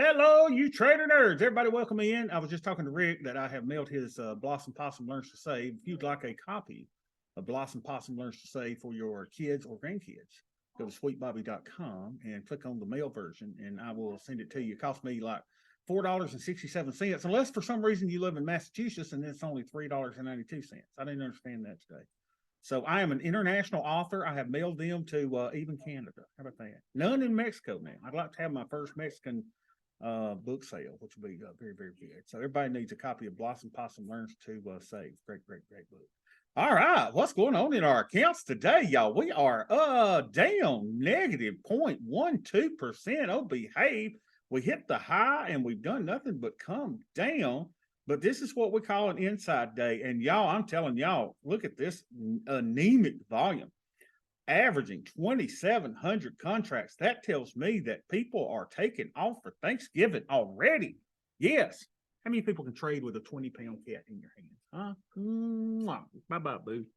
Hello, you trader nerds. Everybody welcome in. I was just talking to Rick that I have mailed his Blossom Possum Learns to Save. If you'd like a copy of Blossom Possum Learns to Save for your kids or grandkids, go to sweetbobby.com and click on the mail version, and I will send it to you. It cost me like $4.67, unless for some reason you live in Massachusetts and it's only $3.92. I didn't understand that today. So I am an international author. I have mailed them to even Canada. How about that? None in Mexico now. I'd like to have my first Mexican book sale, which will be very, very good. So everybody needs a copy of Blossom Possum Learns to Save. Great, great, great book. All right, what's going on in our accounts today, y'all? We are down negative 0.12%. Oh, behave. We hit the high and we've done nothing but come down. But this is what we call an inside day. And y'all, I'm telling y'all, look at this anemic volume. Averaging 2,700 contracts. That tells me that people are taking off for Thanksgiving already. Yes. How many people can trade with a 20-pound cat in your hand? Huh? Bye-bye, boo.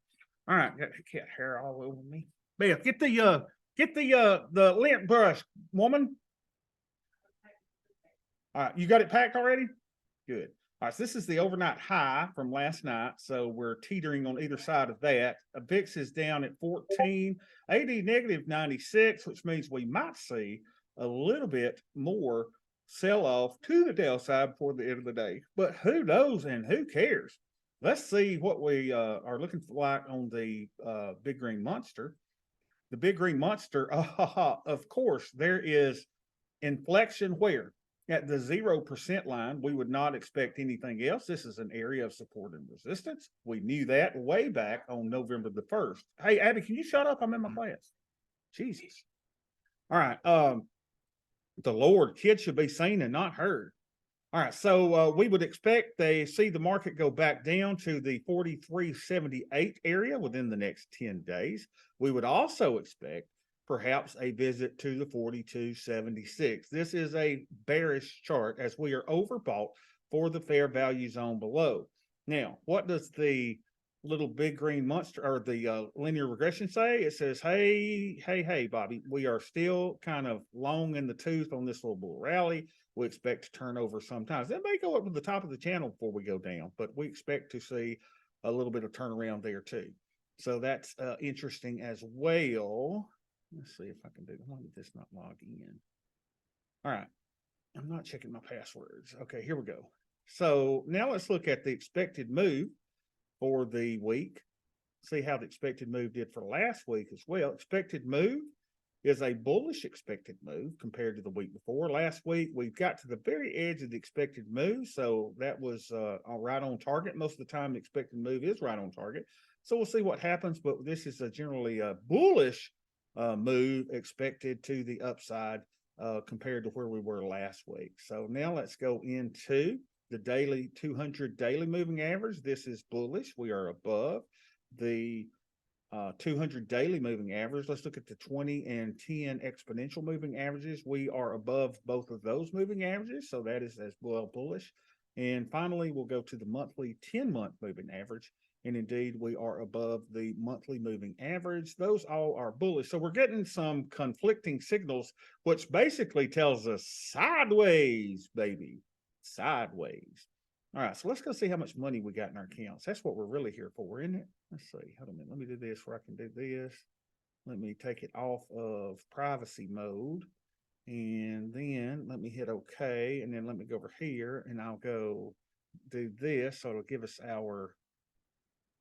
All right, got cat hair all over me. Beth, get the lint brush, woman. All right, you got it packed already? Good. All right, so this is the overnight high from last night. So we're teetering on either side of that. VIX is down at 14, AD negative 96, which means we might see a little bit more sell-off to the downside before the end of the day. But who knows and who cares? Let's see what we are looking for like on the Big Green Monster. The Big Green Monster, of course, there is inflection where? At the 0% line, we would not expect anything else. This is an area of support and resistance. We knew that way back on November the 1st. Hey, Abby, can you shut up? I'm in my class. Jesus. All right. The Lord, kids should be seen and not heard. All right. So we would expect they see the market go back down to the 43.78 area within the next 10 days. We would also expect perhaps a visit to the 42.76. This is a bearish chart as we are overbought for the fair value zone below. Now, what does the little Big Green Monster or the linear regression say? It says, hey, Bobby, we are still kind of long in the tooth on this little bull rally. We expect to turn over sometimes. It may go up to the top of the channel before we go down, but we expect to see a little bit of turnaround there too. So that's interesting as well. Let's see if I can do it. Why did this not log in? All right. I'm not checking my passwords. Okay, here we go. So now let's look at the expected move for the week. See how the expected move did for last week as well. Expected move is a bullish expected move compared to the week before. Last week, we got to the very edge of the expected move. So that was right on target. Most of the time, the expected move is right on target. So we'll see what happens. But this is generally a bullish move expected to the upside compared to where we were last week. So now let's go into the daily 200 daily moving average. This is bullish. We are above the 200 daily moving average. Let's look at the 20 and 10 exponential moving averages. We are above both of those moving averages. So that is as well bullish. And finally, we'll go to the monthly 10-month moving average. And indeed, we are above the monthly moving average. Those all are bullish. So we're getting some conflicting signals, which basically tells us sideways, baby, sideways. All right, so let's go see how much money we got in our accounts. That's what we're really here for, isn't it? Let's see. Hold on a minute. Let me do this where I can do this. Let me take it off of privacy mode. And then let me hit OK. And then let me go over here and I'll go do this. So it'll give us our...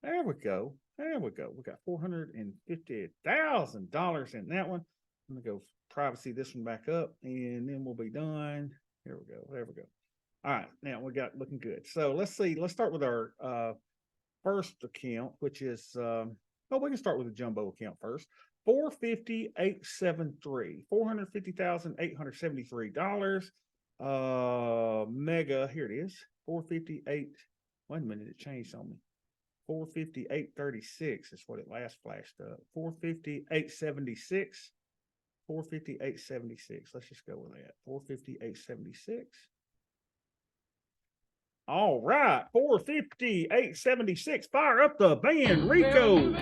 There we go. There we go. We got $450,000 in that one. Let me go privacy this one back up, and then we'll be done. Here we go. There we go. All right. Now we got looking good. So let's see. Let's start with our first account, which is, we can start with the jumbo account first. $450,873. $450,873. Mega, here it is. 458. Wait a minute, it changed on me. 458.36 is what it last flashed up. 458.76. 458.76. Let's just go with that. 458.76. All right, 458.76. Fire up the band, Rico.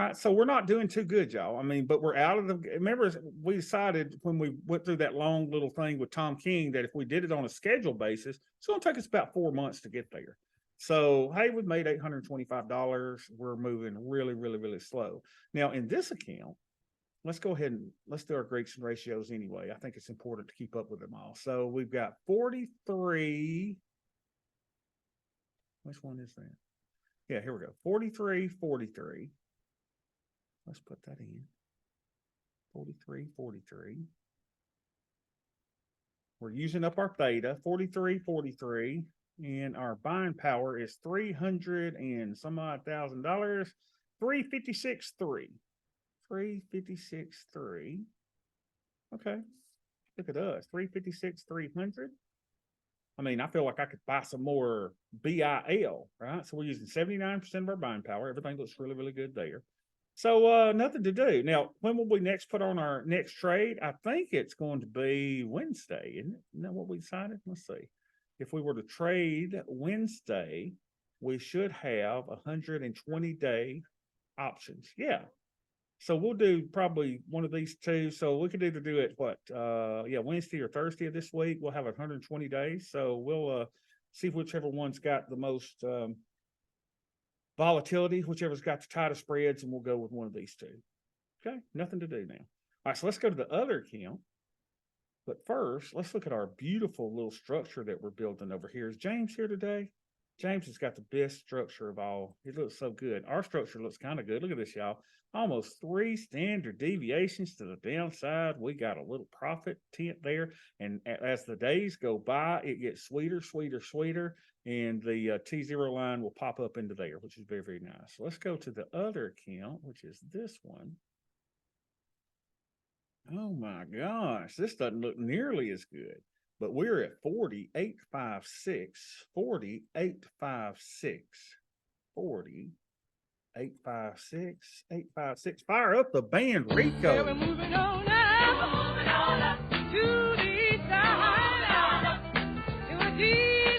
right. So we're not doing too good, y'all. I mean, but we're out of the, remember, we decided when we went through that long little thing with Tom King that if we did it on a schedule basis, it's going to take us about 4 months to get there. So, hey, we've made $825. We're moving really, really, really slow. Now, in this account, let's go ahead and let's do our Greeks and ratios anyway. I think it's important to keep up with them all. So we've got 43. Which one is that? Yeah, here we go. 43, 43. Let's put that in. 43, 43. We're using up our theta, 43, 43. And our buying power is 300 and some odd $1,000. 356.3. 356.3. Okay. Look at us. 356,300. I mean, I feel like I could buy some more BIL, right? So we're using 79% of our buying power. Everything looks really, really good there. So nothing to do. Now, when will we next put on our next trade? I think it's going to be Wednesday, isn't it? Isn't that what we decided? Let's see. If we were to trade Wednesday, we should have 120-day options. Yeah. So we'll do probably one of these two. So we could either do it Wednesday or Thursday of this week. We'll have 120 days. So we'll see whichever one's got the most volatility, whichever's got the tightest spreads, and we'll go with one of these two. Okay, nothing to do now. All right, so let's go to the other account. But first, let's look at our beautiful little structure that we're building over here. Is James here today? James has got the best structure of all. It looks so good. Our structure looks kind of good. Look at this, y'all. Almost 3 standard deviations to the downside. We got a little profit tent there. And as the days go by, it gets sweeter, sweeter, sweeter. And the T0 line will pop up into there, which is very, very nice. So let's go to the other account, which is this one. Oh my gosh, this doesn't look nearly as good. But we're at 4856, 4856, 4856, 856. Fire up the band, Rico. Yeah, we're moving on now. We're moving on up to the side. It was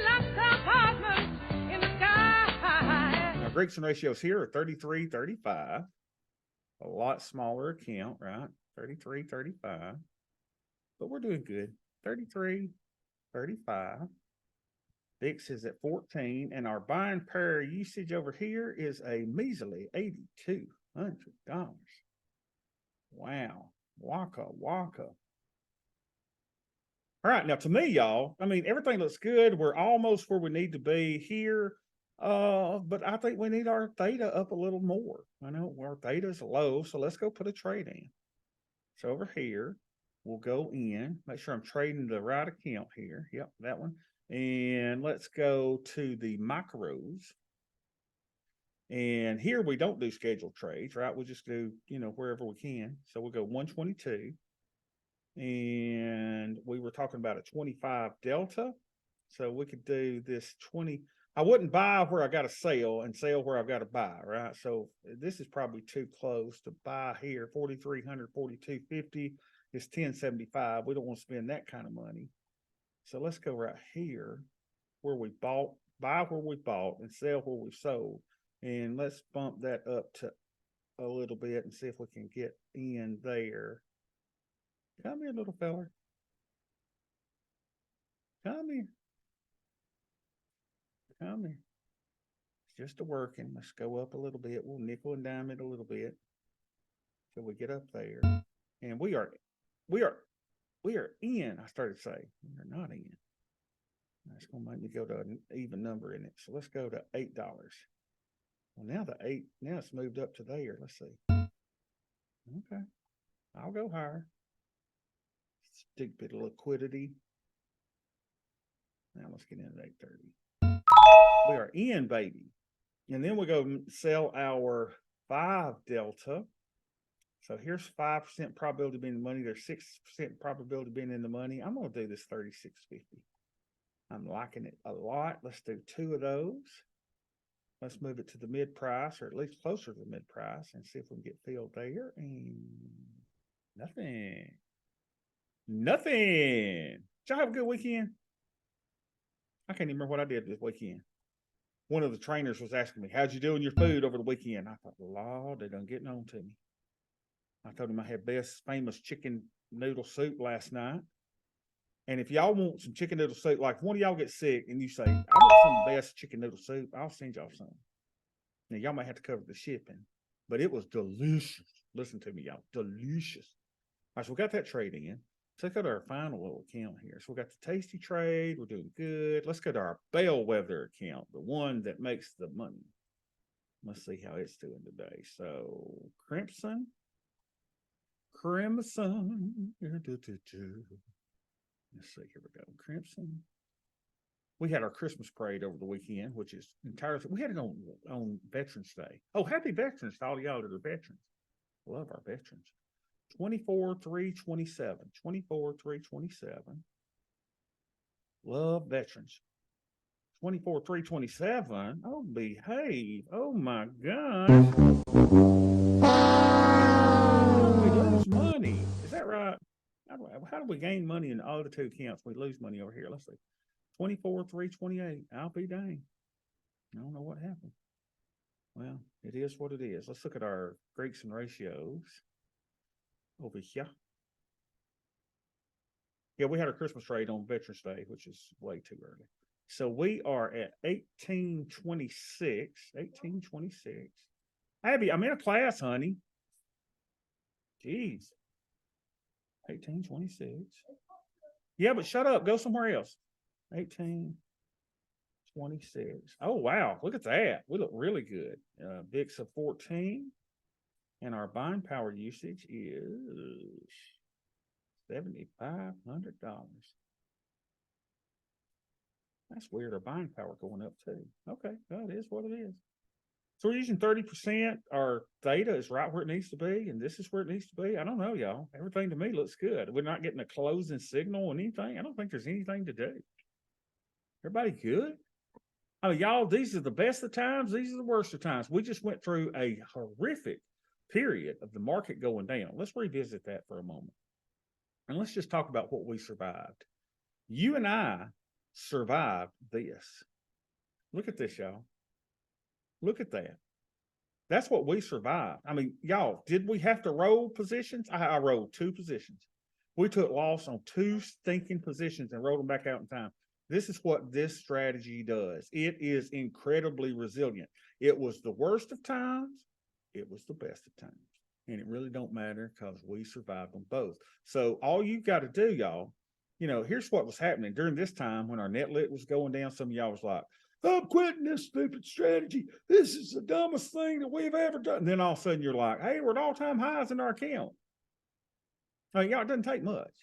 like compartments in the sky. Now, Greeks and ratios here are 33, 35. A lot smaller account, right? 33, 35. But we're doing good. 33, 35. VIX is at 14, and our buying pair usage over here is a measly $8,200. Wow. Waka, waka. All right, now to me, y'all, I mean, everything looks good. We're almost where we need to be here. But I think we need our theta up a little more. I know our theta is low, so let's go put a trade in. So over here, we'll go in, make sure I'm trading the right account here. Yep, that one. And let's go to the macros. And here we don't do scheduled trades, right? We'll just do, wherever we can. So we'll go 122. And we were talking about a 25 delta. So we could do this 20. I wouldn't buy where I got to sell and sell where I've got to buy, right? So this is probably too close to buy here. 4,300, 4,250 is 1075. We don't want to spend that kind of money. So let's go right here where we bought, buy where we bought and sell where we sold. And let's bump that up to a little bit and see if we can get in there. Come here, little feller. Come here. Come here. It's just a working. Let's go up a little bit. We'll nickel and dime it a little bit till we get up there. And we are in. I started to say we're not in. That's gonna make me go to an even number in it. So let's go to $8. Well, now it's moved up to there. Let's see. Okay. I'll go higher. Stupid liquidity. Now let's get in at 830. We are in, baby. And then we go sell our 5 delta. So here's 5% probability of being in the money. There's 6% probability of being in the money. I'm going to do this 3650. I'm liking it a lot. Let's do 2 of those. Let's move it to the mid price, or at least closer to the mid price, and see if we can get filled there. And nothing. Did y'all have a good weekend? I can't even remember what I did this weekend. one of the trainers was asking me, how'd you do in your food over the weekend? I thought, Lord, they done getting on to me. I told him I had best famous chicken noodle soup last night. And if y'all want some chicken noodle soup, like if one of y'all get sick and you say, I want some best chicken noodle soup, I'll send y'all some. Now y'all might have to cover the shipping, but it was delicious. Listen to me, y'all, delicious. All right, so we got that trade in. So let's go to our final little account here. So we got the tasty trade. We're doing good. Let's go to our bellwether account, the one that makes the money. Let's see how it's doing today. So Crimson. Let's see, here we go. Crimson. We had our Christmas parade over the weekend, which is entirely, we had it on Veterans Day. Oh, happy Veterans to all y'all that are veterans. Love our veterans. 24-3-27. 24-3-27. Love veterans. 24-3-27. Oh, behave. Oh my God. We lose money. Is that right? How do we gain money in all the two accounts? We lose money over here. Let's see. 24-3-28. I'll be dang. I don't know what happened. Well, it is what it is. Let's look at our Greeks and ratios over here. Yeah, we had a Christmas trade on Veterans Day, which is way too early. So we are at 1826. 1826. Abby, I'm in a class, honey. Jeez. 1826. Yeah, but shut up. Go somewhere else. 1826. Oh, wow. Look at that. We look really good. VIX of 14. And our buying power usage is $7,500. That's weird. Our buying power going up too. Okay, that is what it is. So we're using 30%. Our theta is right where it needs to be, and this is where it needs to be. I don't know, y'all. Everything to me looks good. We're not getting a closing signal or anything. I don't think there's anything to do. Everybody good? I mean, y'all, these are the best of times. These are the worst of times. We just went through a horrific period of the market going down. Let's revisit that for a moment. And let's just talk about what we survived. You and I survived this. Look at this, y'all. Look at that. That's what we survived. I mean, y'all, did we have to roll positions? I rolled 2 positions. We took loss on 2 stinking positions and rolled them back out in time. This is what this strategy does. It is incredibly resilient. It was the worst of times. It was the best of times. And it really don't matter because we survived them both. So all you've got to do, y'all, here's what was happening during this time when our net lit was going down. Some of y'all was like, I'm quitting this stupid strategy. This is the dumbest thing that we've ever done. And then all of a sudden you're like, hey, we're at all-time highs in our account. I mean, y'all, it doesn't take much.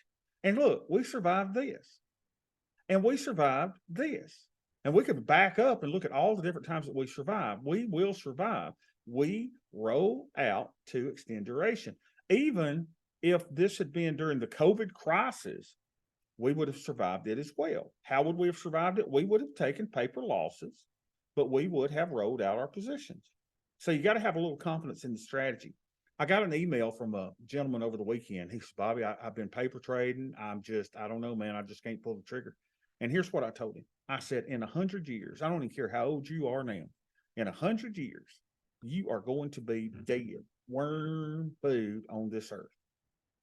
And look, we survived this. And we survived this. And we could back up and look at all the different times that we survived. We will survive. We roll out to extend duration. Even if this had been during the COVID crisis, we would have survived it as well. How would we have survived it? We would have taken paper losses, but we would have rolled out our positions. So you got to have a little confidence in the strategy. I got an email from a gentleman over the weekend. He said, Bobby, I've been paper trading. I don't know, man. I just can't pull the trigger. And here's what I told him. I said, in 100 years, I don't even care how old you are now. In 100 years, you are going to be dead, worm food on this earth.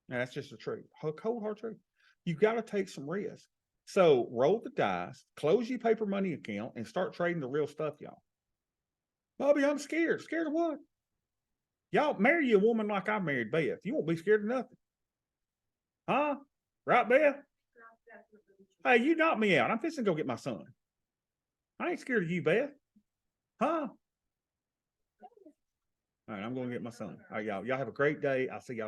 Now, that's just the truth. Cold hard truth. You got to take some risk. So roll the dice, close your paper money account, and start trading the real stuff, y'all. Bobby, I'm scared. Scared of what? Y'all, marry you a woman like I married Beth. You won't be scared of nothing. Huh? Right, Beth? Hey, you knock me out. I'm fixing to go get my son. I ain't scared of you, Beth. Huh? All right, I'm going to get my son. All right, y'all have a great day. I'll see y'all tomorrow.